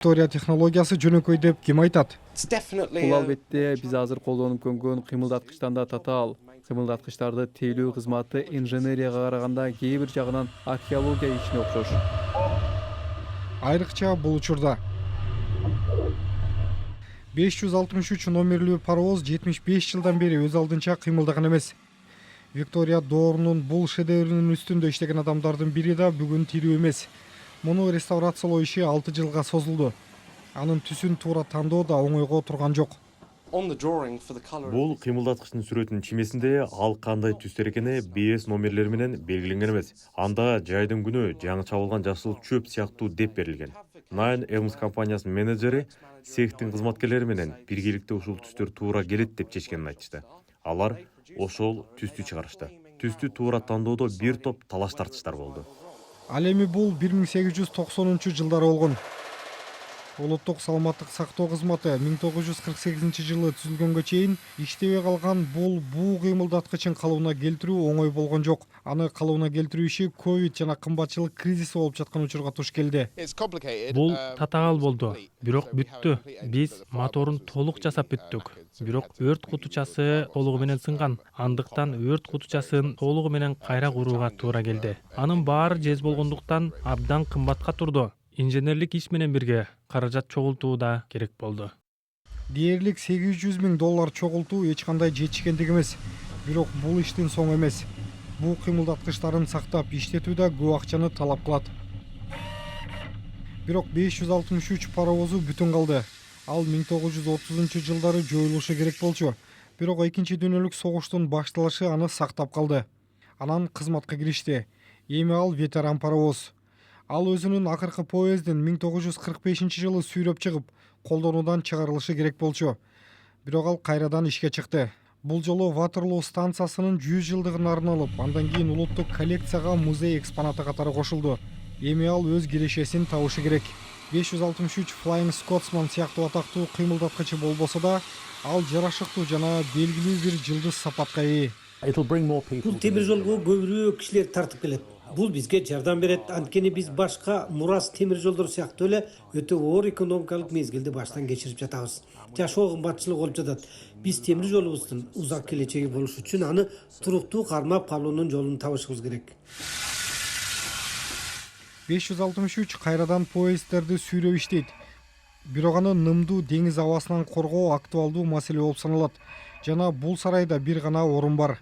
Виктория технологиясы жөнөкөй деп ким айтат? Бул албетте биз азыр колдонуп көнгөн кыймылдаткычтан да татаал. Кыймылдаткычтарды тейлөө кызматы инженерияга караганда кээ бир жагынан археология ишине окшош. Айрыкча бул учурда 563 номерлүү паровоз 75 жылдан бери өз алдынча кыймылдаган эмес. Виктория доорунун бул шедевринин үстүндө иштеген адамдардын бири да бүгүн тирүү эмес. Муну реставрациялоо иши 6 жылга созулду. Анын түсүн туура тандоо да оңойго турган жок. Бул кыймылдаткычтын сүрөтүнүн чимесинде ал кандай түстөр экени BS номерлери менен белгиленген эмес. Анда жайдын күнү жаңы чабылган жашыл чөп сыяктуу деп берилген. Nine Elms компаниясынын менеджери цехтин кызматкерлери менен биргеликте ушул түстөр туура келет деп чечкенин айтышты. Алар ошол түстү чыгарышты. Түстү туура тандоодо бир топ талаш тартыштар болду. Ал эми бул 1890 жылдары болгон. Улуттук саламаттык сактоо кызматы 1948 жылы түзүлгөнгө чейин иштебей калган бул кыймылдаткычын калыбына келтирүү оңой болгон жок. Аны калыбына келтирүү иши ковид жана кымбатчылык кризиси болуп жаткан учурга туш келди. Бул татаал болду, бирок бүттү. Биз моторун толук жасап бүттүк. Бирок өрт кутучасы толугу менен сынган. Андыктан өрт кутучасын толугу менен кайра курууга туура келди. Анын баары жез болгондуктан абдан кымбатка турду. Инженерлик иш менен бирге каражат чогултуу да керек болду. Дээрлик $800,000 чогултуу эч кандай жетишкендик эмес. Бирок бул иштин соңу эмес. Бул кыймылдаткычтарын сактап иштетүү да көп акчаны талап кылат. Бирок 563 паровозу бүтүн калды. Ал 1930 жылдары жоюлушу керек болчу. Бирок экинчи дүйнөлүк согуштун башталышы аны сактап калды. Анан кызматка киришти. Эми ал ветеран паровоз. Ал өзүнүн акыркы поездин 1945 жылы сүйрөп чыгып, колдонуудан чыгарылышы керек болчу. Бирок ал кайрадан ишке чыкты. Бул жолу Ватерлоо станциясынын 100 жылдыгына арналып, андан кийин улуттук коллекцияга музей экспонаты катары кошулду. Эми ал өз кирешесин табышы керек. 563 Flying Scotsman сыяктуу атактуу кыймылдаткычы болбосо да, ал жарашыктуу жана белгилүү бир жылдыз сапатка ээ. Бул темир жолго көбүрөөк кишилер тартып келет. Бул бизге жардам берет, анткени биз башка мурас темир жолдор сыяктуу эле өтө оор экономикалык мезгилди баштан кечирип жатабыз. Жашоо кымбатчылык болуп жатат. Биз темир жолубуздун узак келечеги болуш үчүн аны туруктуу кармап калуунун жолун табышыбыз керек. 563 кайрадан поезддерди сүйрөп иштейт. Бирок аны нымдуу деңиз абасынан коргоо актуалдуу маселе болуп саналат. Жана бул сарайда бир гана орун бар.